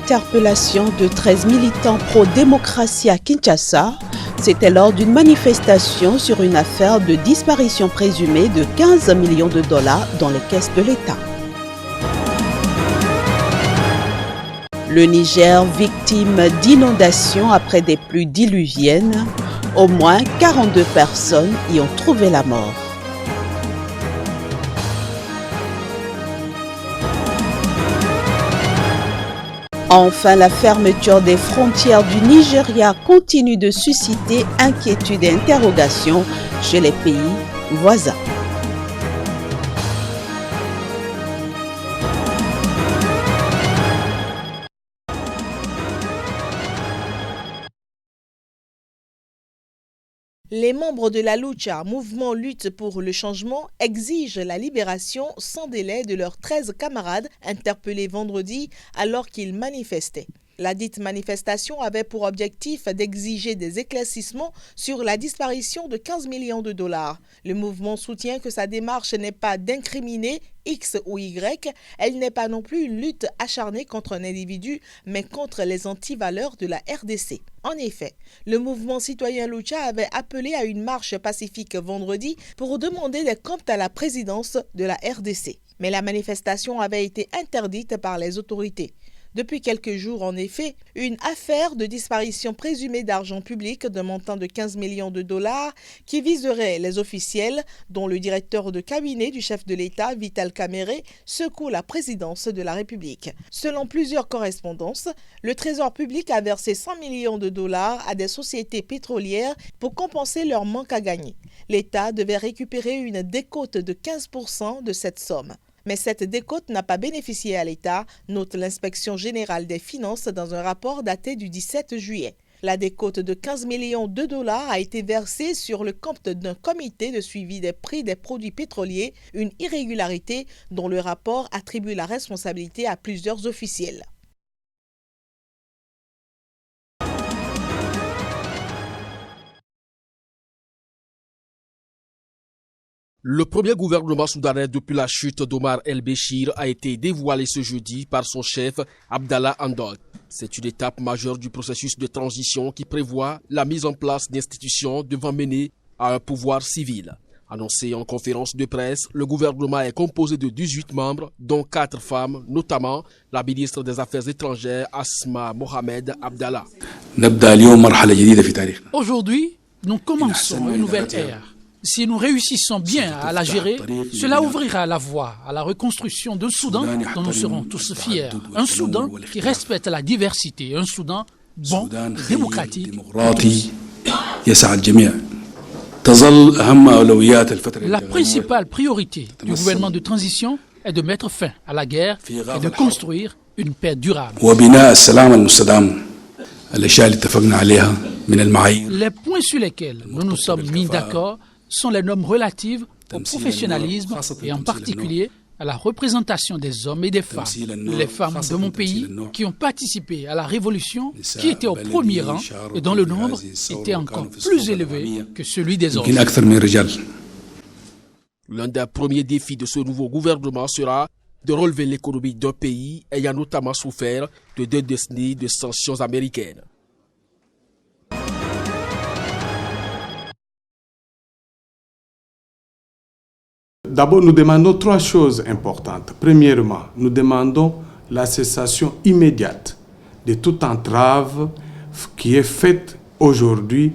l'interpellation de 13 militants pro-démocratie à Kinshasa. C'était lors d'une manifestation sur une affaire de disparition présumée de 15 millions de dollars dans les caisses de l'État. Le Niger, victime d'inondations après des pluies diluviennes, au moins 42 personnes y ont trouvé la mort. Enfin, la fermeture des frontières du Nigeria continue de susciter inquiétude et interrogations chez les pays voisins. Les membres de la Lucha, mouvement Lutte pour le changement, exigent la libération sans délai de leurs 13 camarades interpellés vendredi alors qu'ils manifestaient. La dite manifestation avait pour objectif d'exiger des éclaircissements sur la disparition de 15 millions de dollars. Le mouvement soutient que sa démarche n'est pas d'incriminer X ou Y, elle n'est pas non plus une lutte acharnée contre un individu, mais contre les antivaleurs de la RDC. En effet, le mouvement citoyen Lucha avait appelé à une marche pacifique vendredi pour demander des comptes à la présidence de la RDC. Mais la manifestation avait été interdite par les autorités. Depuis quelques jours, en effet, une affaire de disparition présumée d'argent public d'un montant de 15 millions de dollars qui viserait les officiels, dont le directeur de cabinet du chef de l'État, Vital Kamerhe, secoue la présidence de la République. Selon plusieurs correspondances, le Trésor public a versé 100 millions de dollars à des sociétés pétrolières pour compenser leur manque à gagner. L'État devait récupérer une décote de 15% de cette somme. Mais cette décote n'a pas bénéficié à l'État, note l'inspection générale des finances dans un rapport daté du 17 juillet. La décote de 15 millions de dollars a été versée sur le compte d'un comité de suivi des prix des produits pétroliers, une irrégularité dont le rapport attribue la responsabilité à plusieurs officiels. Le premier gouvernement soudanais depuis la chute d'Omar el-Béchir a été dévoilé ce jeudi par son chef Abdallah Hamdok. C'est une étape majeure du processus de transition qui prévoit la mise en place d'institutions devant mener à un pouvoir civil. Annoncé en conférence de presse, le gouvernement est composé de 18 membres, dont 4 femmes, notamment la ministre des Affaires étrangères Asma Mohamed Abdallah. Aujourd'hui, nous commençons une nouvelle ère. Si nous réussissons bien à la gérer, cela ouvrira la voie à la reconstruction d'un Soudan dont nous serons tous fiers. Un Soudan qui respecte la diversité, un Soudan bon et démocratique. La principale priorité du gouvernement de transition est de mettre fin à la guerre et de construire une paix durable. Les points sur lesquels nous nous sommes mis d'accord sont les normes relatives au professionnalisme et en particulier à la représentation des hommes et des femmes. Les femmes de mon pays qui ont participé à la révolution, qui étaient au premier rang et dont le nombre était encore plus élevé que celui des hommes. L'un des premiers défis de ce nouveau gouvernement sera de relever l'économie d'un pays ayant notamment souffert de 2 décennies de sanctions américaines. D'abord, nous demandons 3 choses importantes. Premièrement, nous demandons la cessation immédiate de toute entrave qui est faite aujourd'hui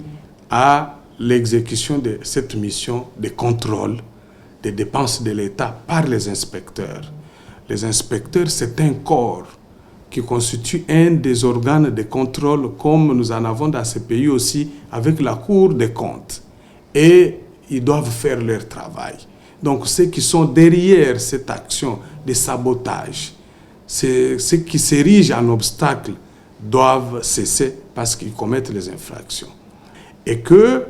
à l'exécution de cette mission de contrôle des dépenses de l'État par les inspecteurs. Les inspecteurs, c'est un corps qui constitue un des organes de contrôle comme nous en avons dans ce pays aussi avec la Cour des comptes. Et ils doivent faire leur travail. Donc ceux qui sont derrière cette action de sabotage, ceux qui s'érigent en obstacle doivent cesser parce qu'ils commettent les infractions. Et que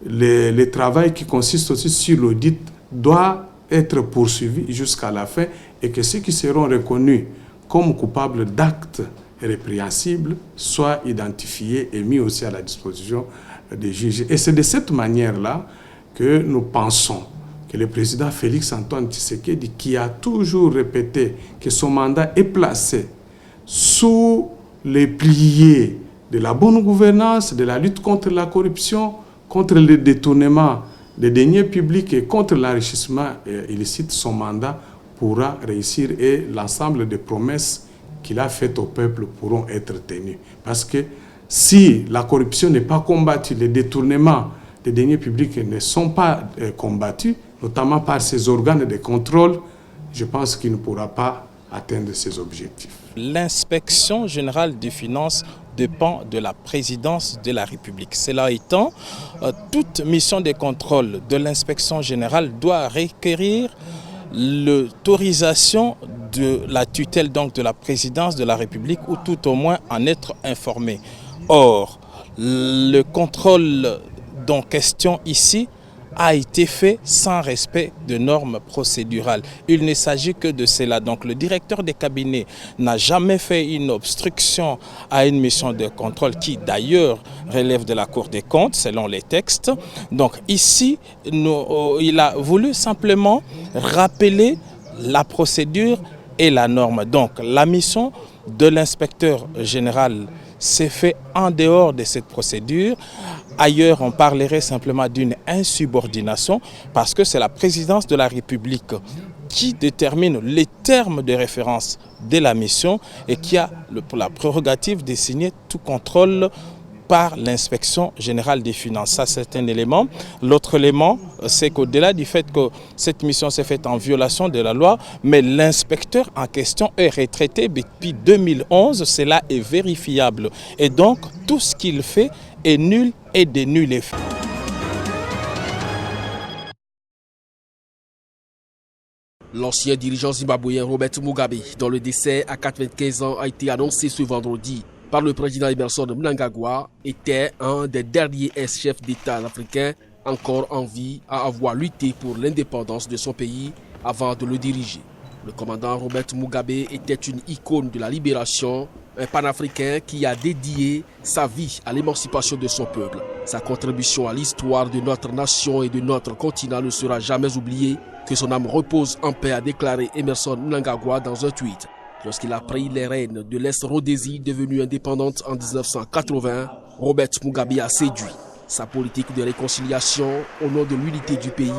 le travail qui consiste aussi sur l'audit doit être poursuivi jusqu'à la fin et que ceux qui seront reconnus comme coupables d'actes répréhensibles soient identifiés et mis aussi à la disposition des juges. Et c'est de cette manière-là que nous pensons que le président Félix-Antoine Tshisekedi, qui a toujours répété que son mandat est placé sous les piliers de la bonne gouvernance, de la lutte contre la corruption, contre le détournement des deniers publics et contre l'enrichissement illicite, son mandat pourra réussir et l'ensemble des promesses qu'il a faites au peuple pourront être tenues. Parce que si la corruption n'est pas combattue, les détournements des deniers publics ne sont pas combattus, notamment par ces organes de contrôle, je pense qu'il ne pourra pas atteindre ses objectifs. L'inspection générale des finances dépend de la présidence de la République. Cela étant, toute mission de contrôle de l'inspection générale doit requérir l'autorisation de la tutelle donc de la présidence de la République ou tout au moins en être informé. Or, le contrôle dont question ici a été fait sans respect de normes procédurales. Il ne s'agit que de cela. Donc le directeur des cabinets n'a jamais fait une obstruction à une mission de contrôle qui d'ailleurs relève de la Cour des comptes selon les textes. Donc ici, il a voulu simplement rappeler la procédure et la norme. Donc la mission de l'inspecteur général s'est faite en dehors de cette procédure. Ailleurs, on parlerait simplement d'une insubordination parce que c'est la présidence de la République qui détermine les termes de référence de la mission et qui a la prérogative de signer tout contrôle par l'inspection générale des finances. Ça, c'est un élément. L'autre élément, c'est qu'au-delà du fait que cette mission s'est faite en violation de la loi, mais l'inspecteur en question est retraité depuis 2011. Cela est vérifiable. Et donc, tout ce qu'il fait est nul et de nul effet. L'ancien dirigeant zimbabwéen Robert Mugabe, dont le décès à 95 ans a été annoncé ce vendredi par le président Emmerson Mnangagwa, était un des derniers ex-chefs d'État africains encore en vie à avoir lutté pour l'indépendance de son pays avant de le diriger. Le commandant Robert Mugabe était une icône de la libération, un panafricain qui a dédié sa vie à l'émancipation de son peuple. Sa contribution à l'histoire de notre nation et de notre continent ne sera jamais oubliée. Que son âme repose en paix, a déclaré Emmerson Mnangagwa dans un tweet. Lorsqu'il a pris les rênes de l'Est-Rhodésie, devenue indépendante en 1980, Robert Mugabe a séduit. Sa politique de réconciliation au nom de l'unité du pays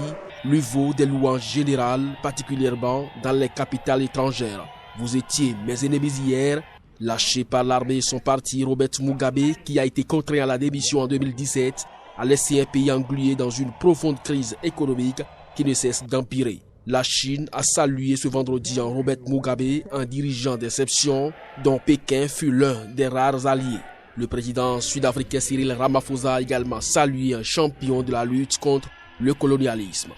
lui vaut des louanges générales, particulièrement dans les capitales étrangères. Vous étiez mes ennemis hier. Lâché par l'armée et son parti, Robert Mugabe, qui a été contraint à la démission en 2017, a laissé un pays englué dans une profonde crise économique qui ne cesse d'empirer. La Chine a salué ce vendredi en Robert Mugabe, un dirigeant d'exception dont Pékin fut l'un des rares alliés. Le président sud-africain Cyril Ramaphosa a également salué un champion de la lutte contre le colonialisme.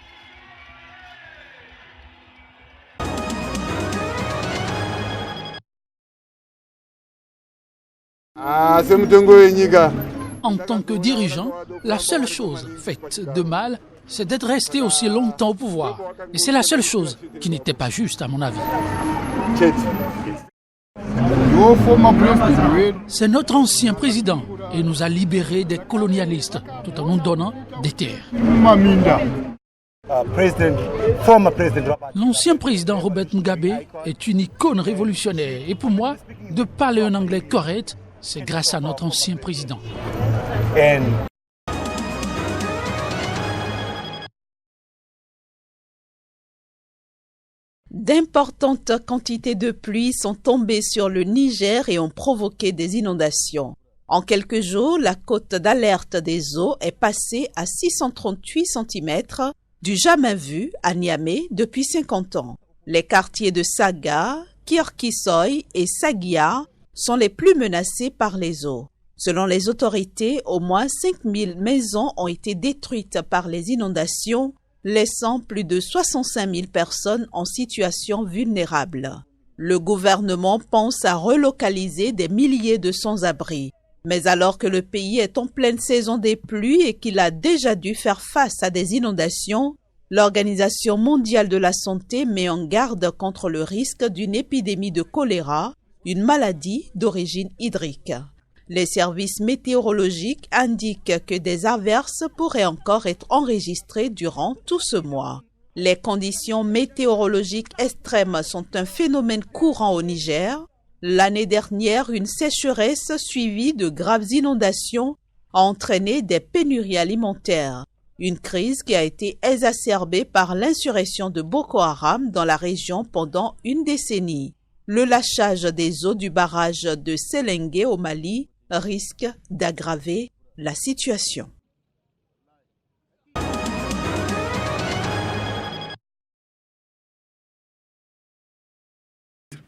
En tant que dirigeant, la seule chose faite de mal, c'est d'être resté aussi longtemps au pouvoir. Et c'est la seule chose qui n'était pas juste, à mon avis. C'est notre ancien président et nous a libérés des colonialistes tout en nous donnant des terres. L'ancien président Robert Mugabe est une icône révolutionnaire. Et pour moi, de parler un anglais correct, c'est grâce à notre ancien président. D'importantes quantités de pluie sont tombées sur le Niger et ont provoqué des inondations. En quelques jours, la cote d'alerte des eaux est passée à 638 cm, du jamais vu à Niamey depuis 50 ans. Les quartiers de Saga, Kirkisoy et Sagia sont les plus menacés par les eaux. Selon les autorités, au moins 5000 maisons ont été détruites par les inondations, laissant plus de 65 000 personnes en situation vulnérable. Le gouvernement pense à relocaliser des milliers de sans-abri. Mais alors que le pays est en pleine saison des pluies et qu'il a déjà dû faire face à des inondations, l'Organisation mondiale de la santé met en garde contre le risque d'une épidémie de choléra, une maladie d'origine hydrique. Les services météorologiques indiquent que des averses pourraient encore être enregistrées durant tout ce mois. Les conditions météorologiques extrêmes sont un phénomène courant au Niger. L'année dernière, une sécheresse suivie de graves inondations a entraîné des pénuries alimentaires. Une crise qui a été exacerbée par l'insurrection de Boko Haram dans la région pendant une décennie. Le lâchage des eaux du barrage de Séléngué au Mali risque d'aggraver la situation.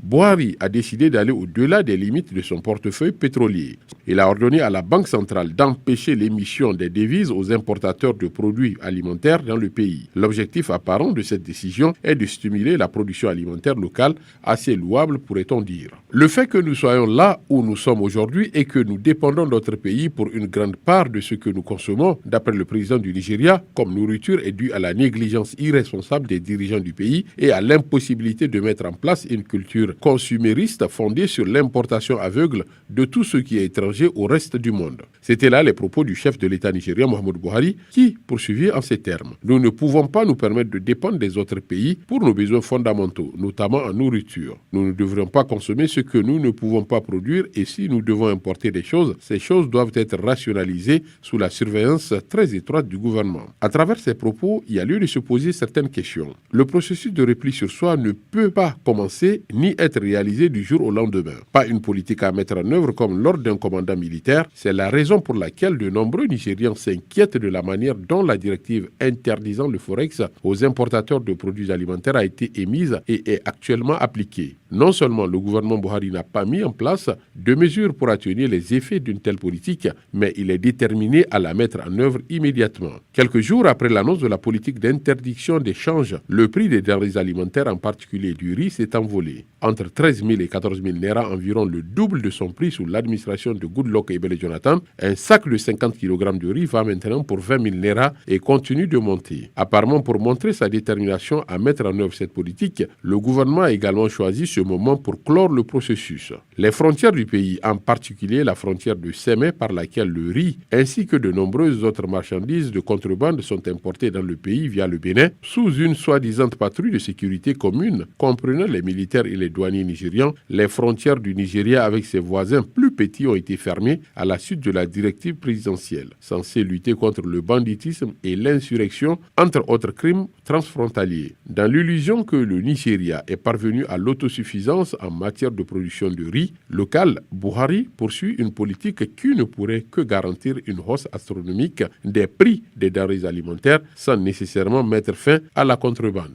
Buhari a décidé d'aller au-delà des limites de son portefeuille pétrolier. Il a ordonné à la Banque centrale d'empêcher l'émission des devises aux importateurs de produits alimentaires dans le pays. L'objectif apparent de cette décision est de stimuler la production alimentaire locale, assez louable pourrait-on dire. Le fait que nous soyons là où nous sommes aujourd'hui et que nous dépendons de notre pays pour une grande part de ce que nous consommons, d'après le président du Nigeria, comme nourriture est dû à la négligence irresponsable des dirigeants du pays et à l'impossibilité de mettre en place une culture consumériste fondée sur l'importation aveugle de tout ce qui est étranger au reste du monde. C'était là les propos du chef de l'État nigérien, Muhammadu Buhari, qui poursuivit en ces termes. Nous ne pouvons pas nous permettre de dépendre des autres pays pour nos besoins fondamentaux, notamment en nourriture. Nous ne devrions pas consommer ce que nous ne pouvons pas produire et si nous devons importer des choses, ces choses doivent être rationalisées sous la surveillance très étroite du gouvernement. À travers ces propos, il y a lieu de se poser certaines questions. Le processus de repli sur soi ne peut pas commencer ni être réalisé du jour au lendemain. Pas une politique à mettre en œuvre comme l'ordre d'un commandant militaire. C'est la raison pour laquelle de nombreux Nigérians s'inquiètent de la manière dont la directive interdisant le forex aux importateurs de produits alimentaires a été émise et est actuellement appliquée. Non seulement le gouvernement Buhari n'a pas mis en place de mesures pour atténuer les effets d'une telle politique, mais il est déterminé à la mettre en œuvre immédiatement. Quelques jours après l'annonce de la politique d'interdiction d'échange, le prix des denrées alimentaires, en particulier du riz, s'est envolé. Entre 13 000 et 14 000 naira, environ le double de son prix sous l'administration de Goodluck Ebele Jonathan, un sac de 50 kg de riz va maintenant pour 20 000 naira et continue de monter. Apparemment, pour montrer sa détermination à mettre en œuvre cette politique, le gouvernement a également choisi ce moment pour clore le processus. Les frontières du pays, en particulier la frontière de Sémé par laquelle le riz ainsi que de nombreuses autres marchandises de contrebande sont importées dans le pays via le Bénin, sous une soi-disant patrouille de sécurité commune comprenant les militaires et les douaniers nigérians, les frontières du Nigeria avec ses voisins plus petits ont été fermées à la suite de la directive présidentielle, censée lutter contre le banditisme et l'insurrection, entre autres crimes transfrontaliers. Dans l'illusion que le Nigeria est parvenu à l'autosuffisance en matière de production de riz local, Buhari poursuit une politique qui ne pourrait que garantir une hausse astronomique des prix des denrées alimentaires sans nécessairement mettre fin à la contrebande.